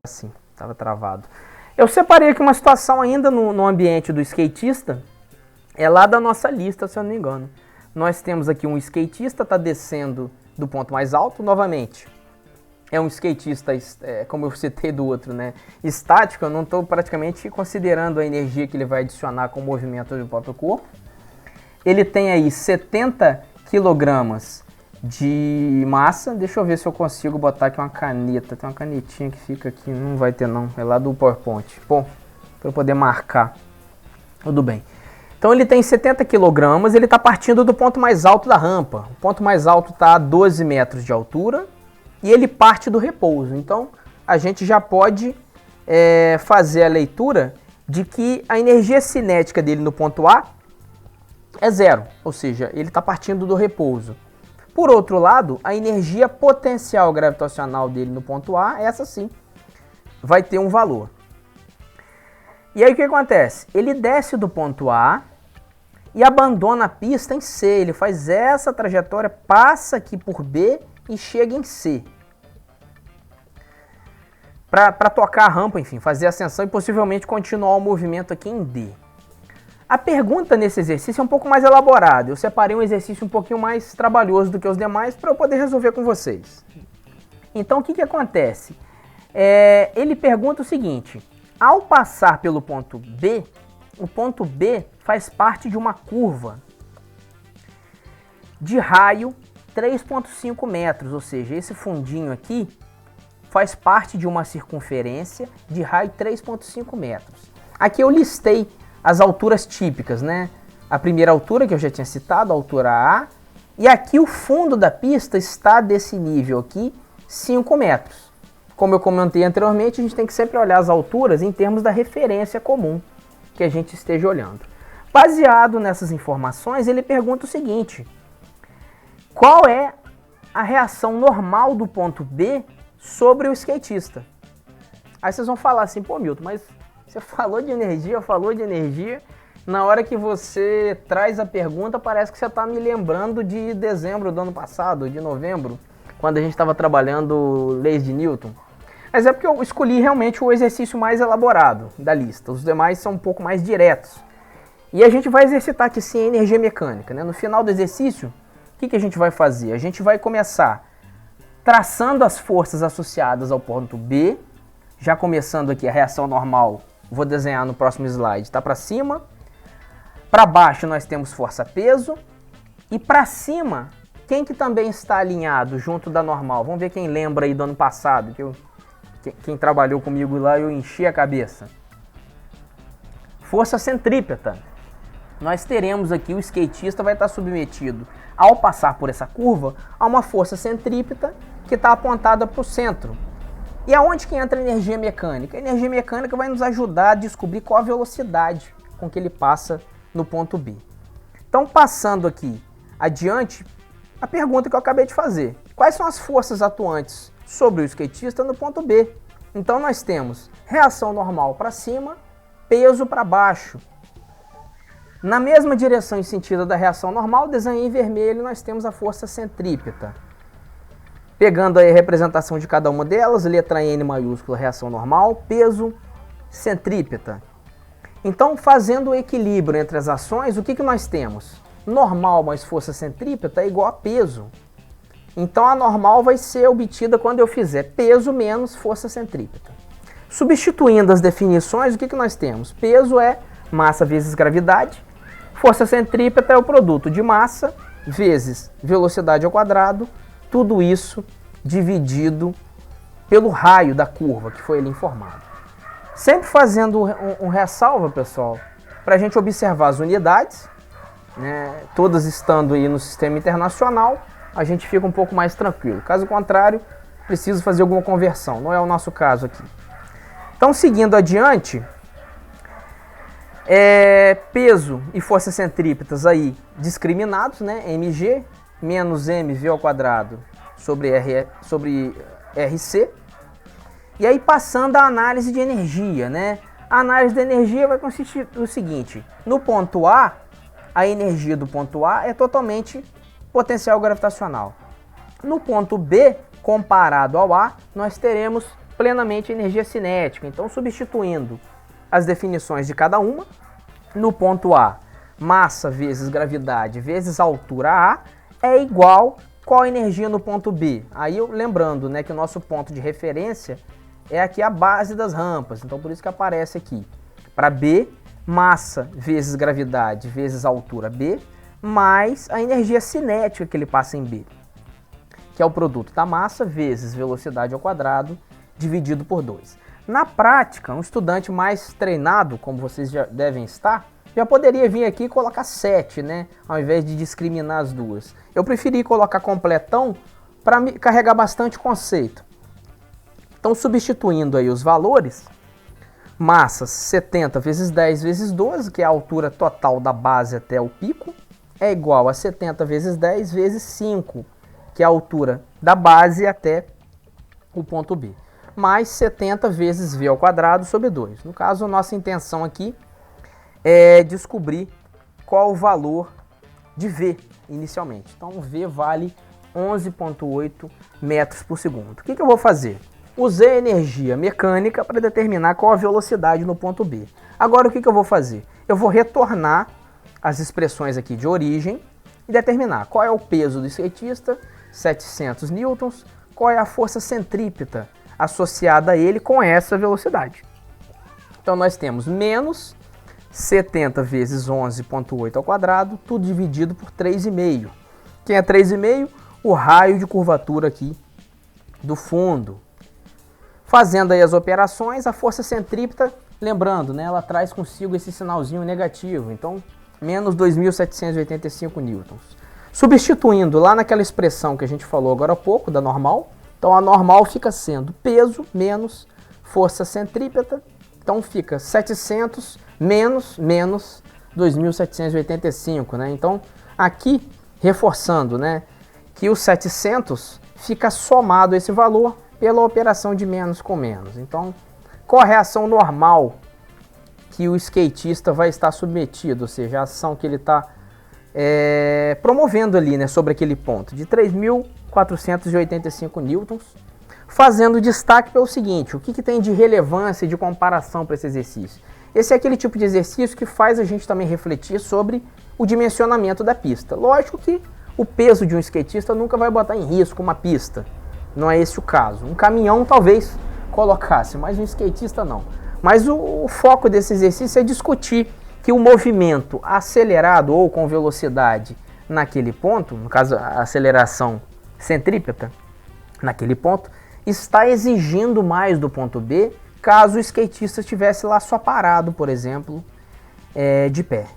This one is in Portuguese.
Assim, estava travado. Eu separei aqui uma situação ainda no ambiente do skatista, é lá da nossa lista, se eu não me engano. Nós temos aqui um skatista, está descendo do ponto mais alto, novamente. É um skatista, como eu citei do outro, né, estático. Eu não estou praticamente considerando a energia que ele vai adicionar com o movimento do próprio corpo. Ele tem aí 70 kg de massa. Deixa eu ver se eu consigo botar aqui uma caneta. Tem uma canetinha que fica aqui, não vai ter não, é lá do PowerPoint. Bom, para eu poder marcar. Tudo bem. Então ele tem 70 kg, ele está partindo do ponto mais alto da rampa. O ponto mais alto está a 12 metros de altura e ele parte do repouso. Então a gente já pode fazer a leitura de que a energia cinética dele no ponto A é zero, ou seja, ele está partindo do repouso. Por outro lado, a energia potencial gravitacional dele no ponto A, essa sim, vai ter um valor. E aí o que acontece? Ele desce do ponto A e abandona a pista em C. Ele faz essa trajetória, passa aqui por B e chega em C. Para tocar a rampa, enfim, fazer a ascensão e possivelmente continuar o movimento aqui em D. A pergunta nesse exercício é um pouco mais elaborada. Eu separei um exercício um pouquinho mais trabalhoso do que os demais para eu poder resolver com vocês. Então o que acontece? Ele pergunta o seguinte: ao passar pelo ponto B, o ponto B faz parte de uma curva de raio 3,5 metros, ou seja, esse fundinho aqui faz parte de uma circunferência de raio 3,5 metros. Aqui eu listei as alturas típicas, né? A primeira altura que eu já tinha citado, a altura A, e aqui o fundo da pista está desse nível aqui, 5 metros. Como eu comentei anteriormente, a gente tem que sempre olhar as alturas em termos da referência comum que a gente esteja olhando. Baseado nessas informações, ele pergunta o seguinte: qual é a reação normal do ponto B sobre o skatista? Aí vocês vão falar assim: pô, Milton, mas você falou de energia, na hora que você traz a pergunta parece que você está me lembrando de dezembro do ano passado, de novembro, quando a gente estava trabalhando leis de Newton. Mas é porque eu escolhi realmente o exercício mais elaborado da lista. Os demais são um pouco mais diretos. E a gente vai exercitar aqui sim a energia mecânica, né? No final do exercício, o que a gente vai fazer? A gente vai começar traçando as forças associadas ao ponto B. Já começando aqui a reação normal, vou desenhar no próximo slide. Está para cima. Para baixo nós temos força-peso. E para cima, quem que também está alinhado junto da normal? Vamos ver quem lembra aí do ano passado, quem trabalhou comigo lá, eu enchi a cabeça. Força centrípeta. Nós teremos aqui, o skatista vai estar submetido, ao passar por essa curva, a uma força centrípeta que está apontada para o centro. E aonde que entra a energia mecânica? A energia mecânica vai nos ajudar a descobrir qual a velocidade com que ele passa no ponto B. Então, passando aqui adiante, a pergunta que eu acabei de fazer: quais são as forças atuantes sobre o skatista no ponto B? Então nós temos reação normal para cima, peso para baixo. Na mesma direção e sentido da reação normal, desenhei em vermelho, nós temos a força centrípeta. Pegando aí a representação de cada uma delas, letra N maiúscula, reação normal, peso, centrípeta. Então, fazendo o equilíbrio entre as ações, o que nós temos? Normal mais força centrípeta é igual a peso. Então a normal vai ser obtida quando eu fizer peso menos força centrípeta. Substituindo as definições, o que nós temos? Peso é massa vezes gravidade, força centrípeta é o produto de massa vezes velocidade ao quadrado, tudo isso dividido pelo raio da curva que foi ali informado. Sempre fazendo um ressalva, pessoal, para a gente observar as unidades, né, todas estando aí no sistema internacional, a gente fica um pouco mais tranquilo. Caso contrário, preciso fazer alguma conversão. Não é o nosso caso aqui. Então, seguindo adiante, peso e forças centrípetas aí discriminados, né? mg menos mv ao quadrado sobre RC. E aí passando a análise de energia, né? A análise de energia vai consistir no seguinte: no ponto A, a energia do ponto A é totalmente potencial gravitacional. No ponto B, comparado ao A, nós teremos plenamente a energia cinética. Então, substituindo as definições de cada uma, no ponto A, massa vezes gravidade vezes altura A é igual qual a energia no ponto B? Aí, lembrando, né, que o nosso ponto de referência é aqui a base das rampas, então por isso que aparece aqui. Para B, massa vezes gravidade vezes altura B, mais a energia cinética que ele passa em B, que é o produto da massa vezes velocidade ao quadrado dividido por 2. Na prática, um estudante mais treinado, como vocês já devem estar, já poderia vir aqui e colocar 7, né? Ao invés de discriminar as duas. Eu preferi colocar completão para me carregar bastante conceito. Então, substituindo aí os valores, massas 70 vezes 10 vezes 12, que é a altura total da base até o pico, é igual a 70 vezes 10 vezes 5, que é a altura da base até o ponto B, mais 70 vezes V ao quadrado sobre 2. No caso, a nossa intenção aqui é descobrir qual o valor de V inicialmente. Então, V vale 11,8 metros por segundo. O que eu vou fazer? Usei energia mecânica para determinar qual a velocidade no ponto B. Agora, o que eu vou fazer? Eu vou retornar as expressões aqui de origem e determinar qual é o peso do skatista, 700 newtons, qual é a força centrípeta associada a ele com essa velocidade. Então, nós temos menos 70 vezes 11,8 ao quadrado, tudo dividido por 3,5. Quem é 3,5? O raio de curvatura aqui do fundo. Fazendo aí as operações, a força centrípeta, lembrando, né, ela traz consigo esse sinalzinho negativo, então menos 2.785 newtons. Substituindo lá naquela expressão que a gente falou agora há pouco, da normal, então a normal fica sendo peso menos força centrípeta, então fica 700 menos 2.785, né? Então, aqui, reforçando, né, que o 700 fica somado a esse valor pela operação de menos com menos. Então, qual a reação normal que o skatista vai estar submetido, ou seja, a ação que ele está promovendo ali, né, sobre aquele ponto, de 3.485 newtons, fazendo destaque pelo seguinte: o que tem de relevância e de comparação para esse exercício? Esse é aquele tipo de exercício que faz a gente também refletir sobre o dimensionamento da pista. Lógico que o peso de um skatista nunca vai botar em risco uma pista, não é esse o caso. Um caminhão talvez colocasse, mas um skatista não. Mas o foco desse exercício é discutir que o movimento acelerado ou com velocidade naquele ponto, no caso a aceleração centrípeta naquele ponto, está exigindo mais do ponto B, caso o skatista estivesse lá só parado, por exemplo, de pé.